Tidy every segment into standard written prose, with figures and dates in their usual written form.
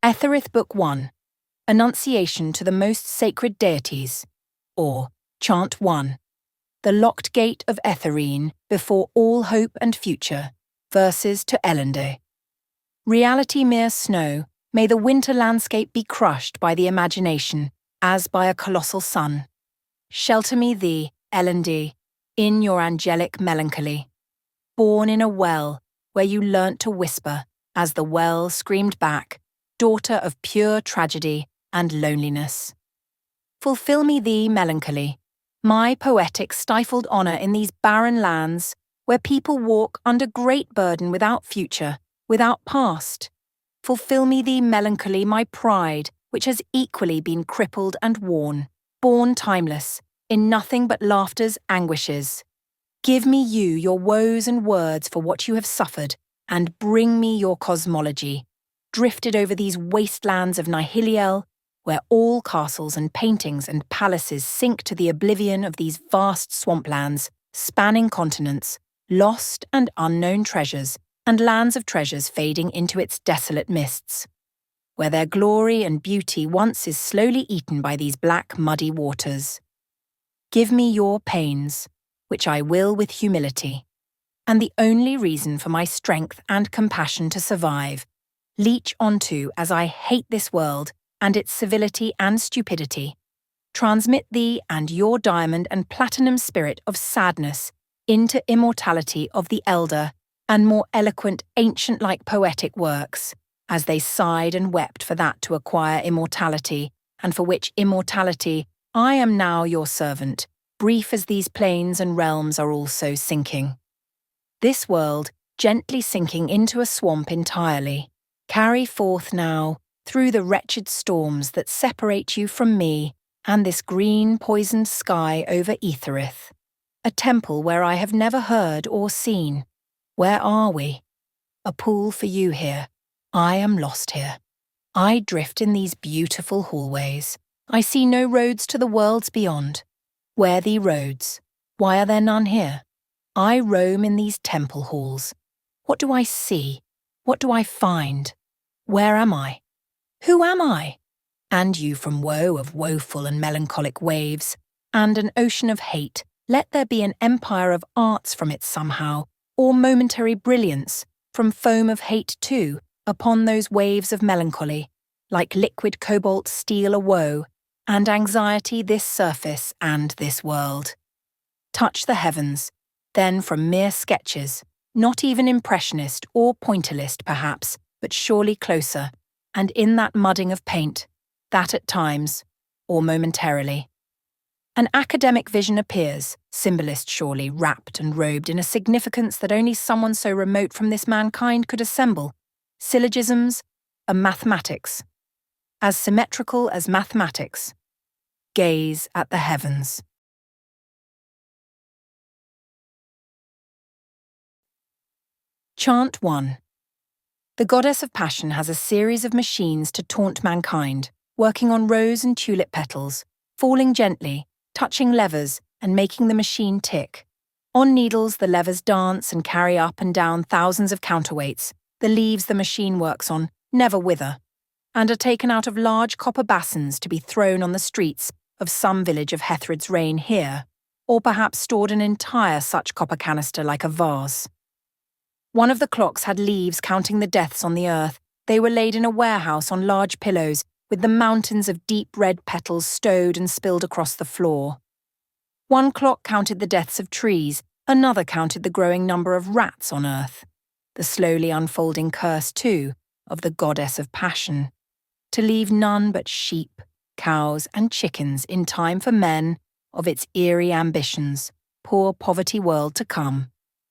Etherith Book 1, Annunciation to the Most Sacred Deities, or Chant 1, The Locked Gate of Etherine Before All Hope and Future, Verses to Elende. Reality mere snow, may the winter landscape be crushed by the imagination, as by a colossal sun. Shelter me thee, Elende, in your angelic melancholy. Born in a well, where you learnt to whisper, as the well screamed back, daughter of pure tragedy and loneliness. Fulfill me thee, melancholy, my poetic stifled honour in these barren lands, where people walk under great burden without future, without past. Fulfill me thee, melancholy, my pride, which has equally been crippled and worn, born timeless, in nothing but laughter's anguishes. Give me you your woes and words for what you have suffered, and bring me your cosmology, drifted over these wastelands of Nihiliel, where all castles and paintings and palaces sink to the oblivion of these vast swamplands, spanning continents, lost and unknown treasures, and lands of treasures fading into its desolate mists, where their glory and beauty once is slowly eaten by these black muddy waters. Give me your pains, which I will with humility, and the only reason for my strength and compassion to survive, leech onto as I hate this world and its civility and stupidity, transmit thee and your diamond and platinum spirit of sadness into immortality of the elder and more eloquent ancient-like poetic works, as they sighed and wept for that to acquire immortality, and for which immortality I am now your servant, brief as these plains and realms are also sinking. This world, gently sinking into a swamp entirely, carry forth now, through the wretched storms that separate you from me and this green poisoned sky over Etherith, a temple where I have never heard or seen. Where are we? A pool for you here. I am lost here. I drift in these beautiful hallways. I see no roads to the worlds beyond. Where thee roads? Why are there none here? I roam in these temple halls. What do I see? What do I find? Where am I? Who am I? And you from woe of woeful and melancholic waves, and an ocean of hate, let there be an empire of arts from it somehow, or momentary brilliance, from foam of hate too, upon those waves of melancholy, like liquid cobalt steal a woe, and anxiety this surface and this world. Touch the heavens, then from mere sketches, not even impressionist or pointillist perhaps, but surely closer, and in that mudding of paint, that at times, or momentarily. An academic vision appears, symbolist surely, wrapped and robed in a significance that only someone so remote from this mankind could assemble. Syllogisms, a mathematics. As symmetrical as mathematics. Gaze at the heavens. Chant 1. The goddess of passion has a series of machines to taunt mankind, working on rose and tulip petals, falling gently, touching levers and making the machine tick. On needles the levers dance and carry up and down thousands of counterweights. The leaves the machine works on never wither, and are taken out of large copper basins to be thrown on the streets of some village of Hethrid's reign here, or perhaps stored an entire such copper canister like a vase. One of the clocks had leaves counting the deaths on the earth. They were laid in a warehouse on large pillows, with the mountains of deep red petals stowed and spilled across the floor. One clock counted the deaths of trees, another counted the growing number of rats on earth. The slowly unfolding curse, too, of the goddess of passion, to leave none but sheep, cows, and chickens in time for men of its eerie ambitions, poor poverty world to come.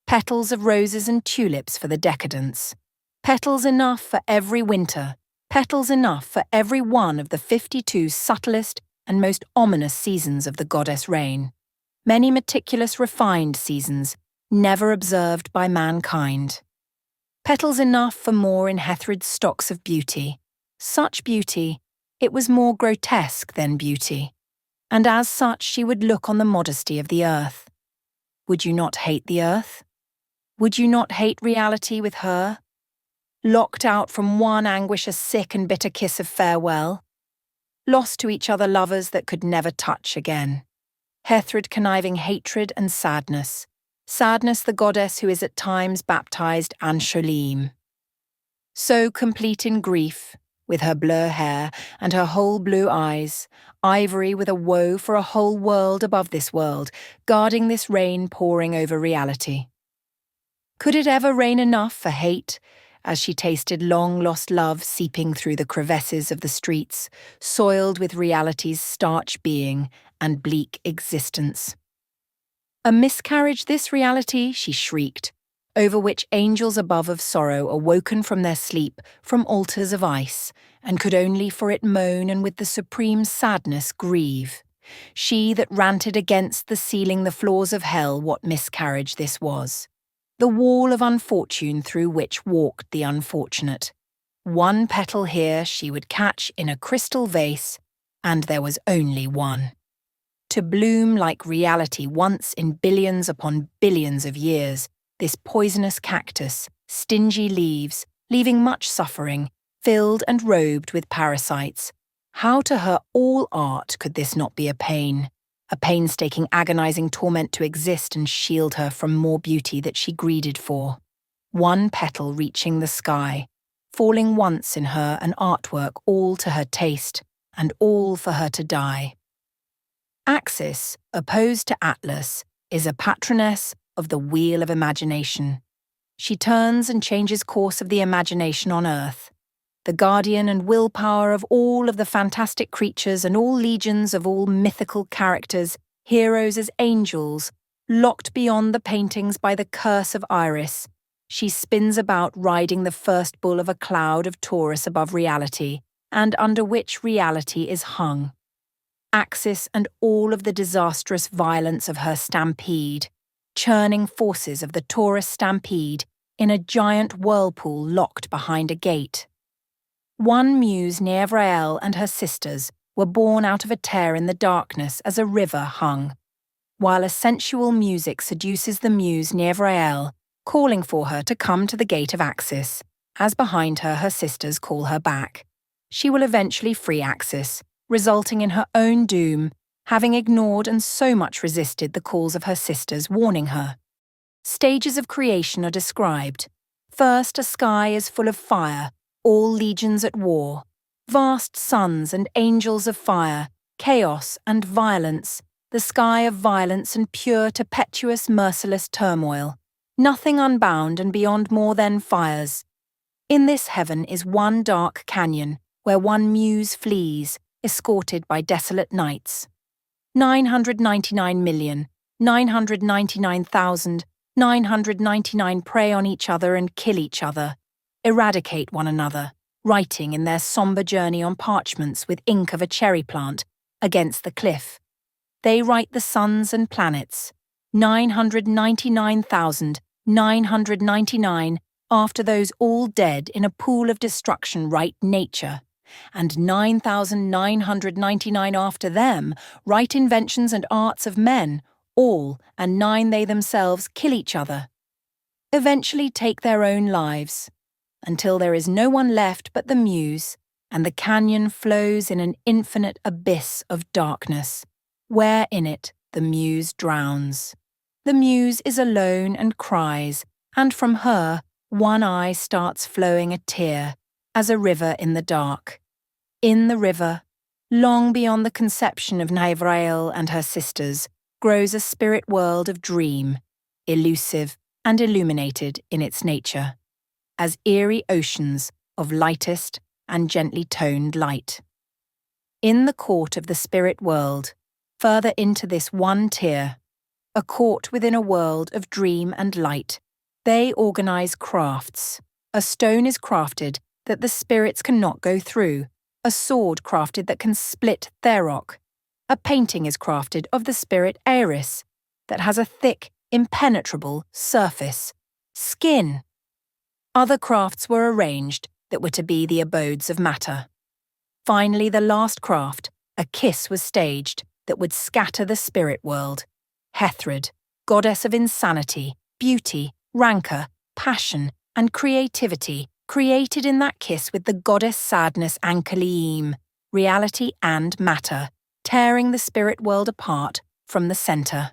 Petals of roses and tulips for the decadents. Petals enough for every winter. Petals enough for every one of the 52 subtlest and most ominous seasons of the goddess' reign. Many meticulous refined seasons, never observed by mankind. Petals enough for more in Hethrid's stocks of beauty. Such beauty, it was more grotesque than beauty. And as such she would look on the modesty of the earth. Would you not hate the earth? Would you not hate reality with her? locked out from one anguish a sick and bitter kiss of farewell, lost to each other lovers that could never touch again. Etherith conniving hatred and sadness, sadness the goddess who is at times baptized Ansholim. So complete in grief, with her blur hair and her whole blue eyes, ivory with a woe for a whole world above this world, guarding this rain pouring over reality. Could it ever rain enough for hate, as she tasted long-lost love seeping through the crevices of the streets, soiled with reality's starch being and bleak existence? A miscarriage this reality, she shrieked, over which angels above of sorrow awoken from their sleep from altars of ice, and could only for it moan and with the supreme sadness grieve. She that ranted against the ceiling the floors of hell what miscarriage this was. The wall of unfortune through which walked the unfortunate. One petal here she would catch in a crystal vase, and there was only one. To bloom like reality once in billions upon billions of years, this poisonous cactus, stingy leaves, leaving much suffering, filled and robed with parasites. How to her all art could this not be a pain? A painstaking, agonizing torment to exist and shield her from more beauty that she greeded for. One petal reaching the sky, falling once in her an artwork all to her taste, and all for her to die. Axis, opposed to Atlas, is a patroness of the wheel of imagination. She turns and changes course of the imagination on earth, the guardian and willpower of all of the fantastic creatures and all legions of all mythical characters, heroes as angels, locked beyond the paintings by the curse of Iris. She spins about riding the first bull of a cloud of Taurus above reality, and under which reality is hung. Axis and all of the disastrous violence of her stampede, churning forces of the Taurus stampede in a giant whirlpool locked behind a gate. One muse Neovrael and her sisters were born out of a tear in the darkness as a river hung, while a sensual music seduces the muse Neovrael, calling for her to come to the gate of Axis, as behind her her sisters call her back. She will eventually free Axis, resulting in her own doom, having ignored and so much resisted the calls of her sisters warning her. Stages of creation are described. First, a sky is full of fire, all legions at war, vast suns and angels of fire, chaos and violence, the sky of violence and pure, tempestuous, merciless turmoil, nothing unbound and beyond more than fires. In this heaven is one dark canyon, where one muse flees, escorted by desolate nights. 999,999,999 prey on each other and kill each other, eradicate one another, writing in their somber journey on parchments with ink of a cherry plant against the cliff. They write the suns and planets, 999,999 after those all dead in a pool of destruction write nature, and 9,999 after them write inventions and arts of men, all, and 9 they themselves kill each other. Eventually take their own lives, until there is no one left but the muse, and the canyon flows in an infinite abyss of darkness, where in it the muse drowns. The muse is alone and cries, and from her one eye starts flowing a tear, as a river in the dark. In the river, long beyond the conception of Neovrael and her sisters, grows a spirit world of dream, elusive and illuminated in its nature, as eerie oceans of lightest and gently toned light. In the court of the spirit world, further into this one tier, a court within a world of dream and light, they organize crafts. A stone is crafted that the spirits cannot go through, a sword crafted that can split their rock. A painting is crafted of the spirit Eris, that has a thick, impenetrable surface, skin. Other crafts were arranged that were to be the abodes of matter. Finally, the last craft, a kiss, was staged that would scatter the spirit world. Etherith, goddess of insanity, beauty, rancour, passion, and creativity, created in that kiss with the goddess Sadness and Kaliim, reality and matter, tearing the spirit world apart from the center.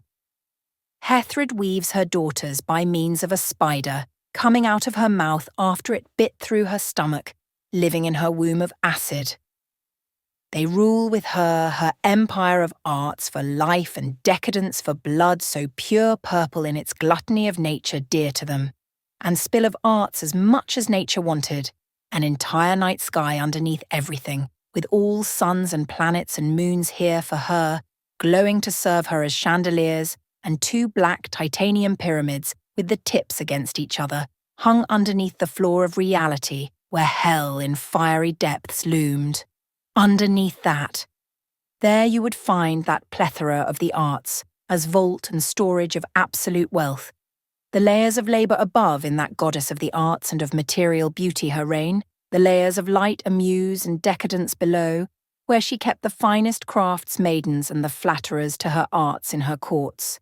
Etherith weaves her daughters by means of a spider coming out of her mouth after it bit through her stomach, living in her womb of acid. They rule with her empire of arts for life and decadence for blood so pure purple in its gluttony of nature dear to them, and spill of arts as much as nature wanted, an entire night sky underneath everything, with all suns and planets and moons here for her, glowing to serve her as chandeliers, and 2 black titanium pyramids with the tips against each other, hung underneath the floor of reality where hell in fiery depths loomed. Underneath that, there you would find that plethora of the arts as vault and storage of absolute wealth, the layers of labour above in that goddess of the arts and of material beauty her reign, the layers of light amuse and decadence below, where she kept the finest crafts maidens and the flatterers to her arts in her courts.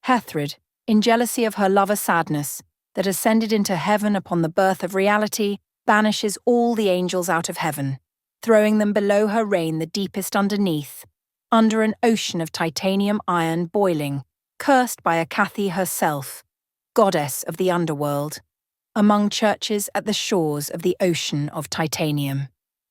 Etherith, in jealousy of her lover Sadness, that ascended into heaven upon the birth of reality, banishes all the angels out of heaven, throwing them below her reign the deepest underneath, under an ocean of titanium iron boiling, cursed by Akathi herself, goddess of the underworld, among churches at the shores of the ocean of titanium.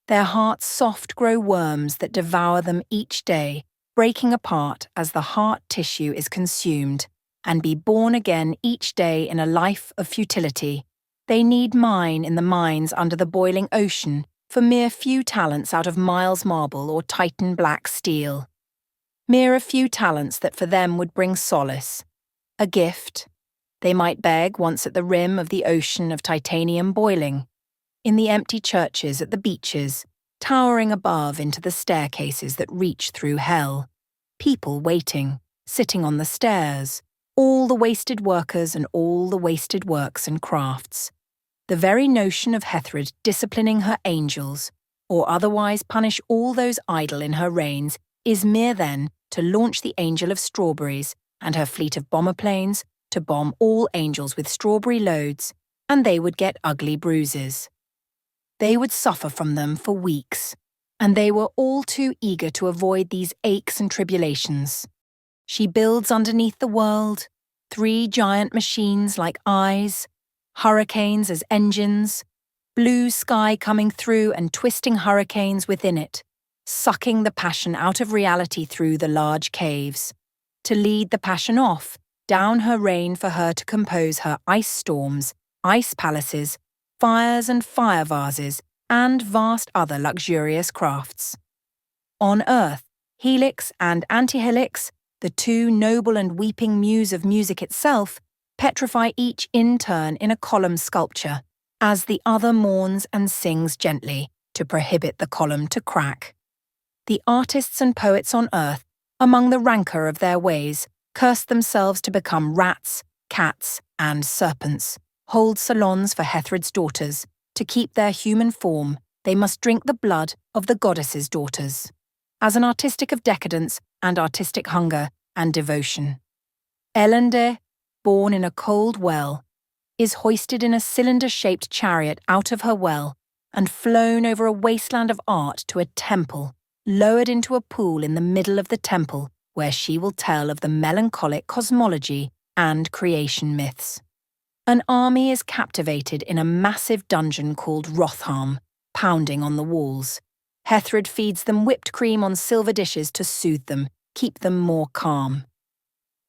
Their hearts soft grow worms that devour them each day, breaking apart as the heart tissue is consumed, and be born again each day in a life of futility. They need mine in the mines under the boiling ocean for mere few talents out of Miles marble or Titan black steel. Mere a few talents that for them would bring solace. A gift. They might beg once at the rim of the ocean of titanium boiling, in the empty churches at the beaches, towering above into the staircases that reach through hell. People waiting, sitting on the stairs, all the wasted workers and all the wasted works and crafts. The very notion of Etherith disciplining her angels, or otherwise punish all those idle in her reigns, is mere then to launch the angel of strawberries and her fleet of bomber planes to bomb all angels with strawberry loads, and they would get ugly bruises. They would suffer from them for weeks, and they were all too eager to avoid these aches and tribulations. She builds underneath the world 3 giant machines like eyes, hurricanes as engines, blue sky coming through and twisting hurricanes within it, sucking the passion out of reality through the large caves, to lead the passion off, down her reign for her to compose her ice storms, ice palaces, fires and fire vases, and vast other luxurious crafts. On earth, helix and antihelix, the 2 noble and weeping muse of music itself, petrify each in turn in a column sculpture, as the other mourns and sings gently to prohibit the column to crack. The artists and poets on earth, among the rancour of their ways, curse themselves to become rats, cats, and serpents, hold salons for Etherith's daughters. To keep their human form, they must drink the blood of the goddesses' daughters, as an artistic of decadence and artistic hunger and devotion. Elende, born in a cold well, is hoisted in a cylinder-shaped chariot out of her well and flown over a wasteland of art to a temple, lowered into a pool in the middle of the temple where she will tell of the melancholic cosmology and creation myths. An army is captivated in a massive dungeon called Rotham, pounding on the walls. Etherith feeds them whipped cream on silver dishes to soothe them, keep them more calm.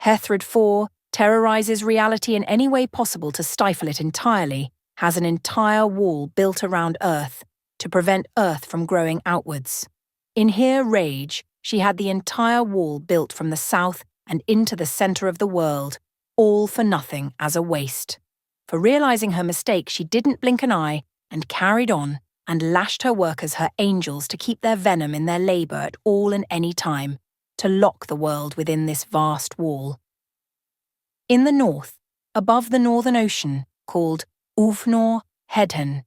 Etherith 4 terrorizes reality in any way possible to stifle it entirely, has an entire wall built around Earth to prevent Earth from growing outwards. In her rage, she had the entire wall built from the south and into the centre of the world, all for nothing as a waste. For realizing her mistake, she didn't blink an eye and carried on and lashed her workers her angels to keep their venom in their labour at all and any time, to lock the world within this vast wall. In the north, above the northern ocean, called Ufnor Hedhen,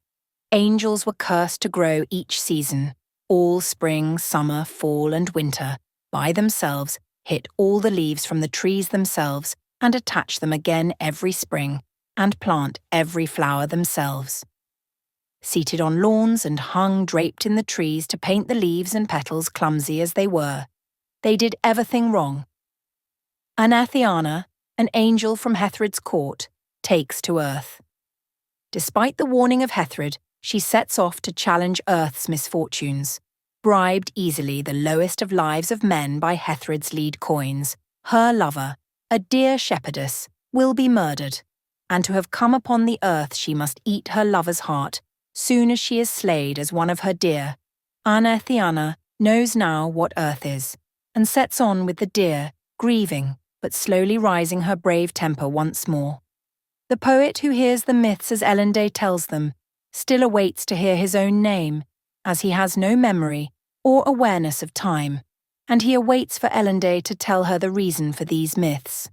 angels were cursed to grow each season, all spring, summer, fall and winter, by themselves, hit all the leaves from the trees themselves and attach them again every spring, and plant every flower themselves. seated on lawns and hung draped in the trees to paint the leaves and petals clumsy as they were. They did everything wrong. Anathiana, an angel from Hethrid's court, takes to Earth. Despite the warning of Hethrid, she sets off to challenge Earth's misfortunes. Bribed easily the lowest of lives of men by Hethrid's lead coins, her lover, a dear shepherdess, will be murdered, and to have come upon the earth she must eat her lover's heart, soon as she is slayed as one of her dear. Anathiana knows now what earth is, and sets on with the deer, grieving, but slowly rising her brave temper once more. The poet who hears the myths as Elendé tells them still awaits to hear his own name, as he has no memory or awareness of time, and he awaits for Elendé to tell her the reason for these myths.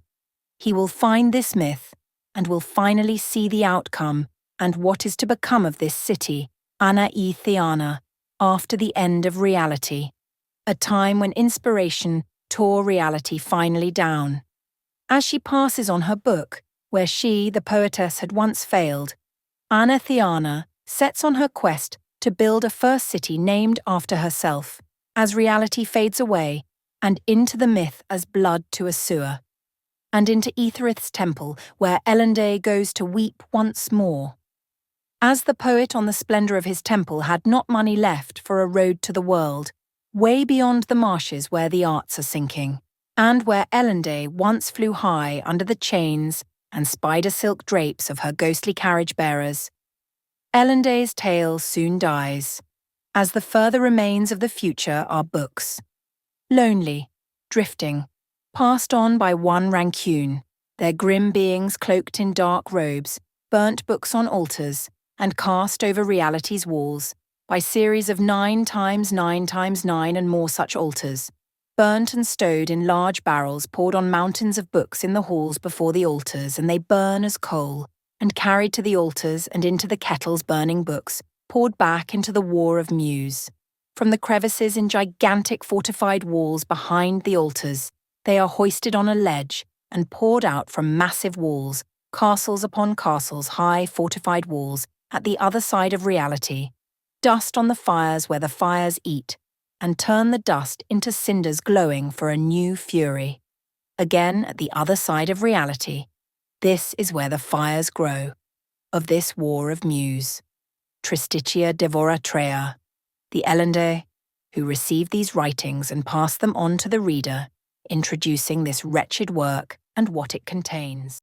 He will find this myth, and will finally see the outcome and what is to become of this city, Anathiana, after the end of reality, a time when inspiration tore reality finally down. As she passes on her book, where she, the poetess, had once failed, Anathiana sets on her quest to build a first city named after herself, as reality fades away, and into the myth as blood to a sewer, and into Etherith's temple, where Elendé goes to weep once more. As the poet on the splendour of his temple had not money left for a road to the world, way beyond the marshes where the arts are sinking, and where Elendé once flew high under the chains and spider-silk drapes of her ghostly carriage-bearers, Elendé's tale soon dies, as the further remains of the future are books. Lonely, drifting, passed on by one rancune, their grim beings cloaked in dark robes, burnt books on altars, and cast over reality's walls, by series of 9 times 9 times 9 and more such altars, burnt and stowed in large barrels poured on mountains of books in the halls before the altars, and they burn as coal, and carried to the altars and into the kettles burning books, poured back into the war of Muse. From the crevices in gigantic fortified walls behind the altars, they are hoisted on a ledge and poured out from massive walls, castles upon castles, high fortified walls, at the other side of reality, dust on the fires where the fires eat, and turn the dust into cinders glowing for a new fury. Again at the other side of reality, this is where the fires grow, of this war of Muse. Tristitia Devoratrea, the Elendé, who received these writings and passed them on to the reader, introducing this wretched work and what it contains.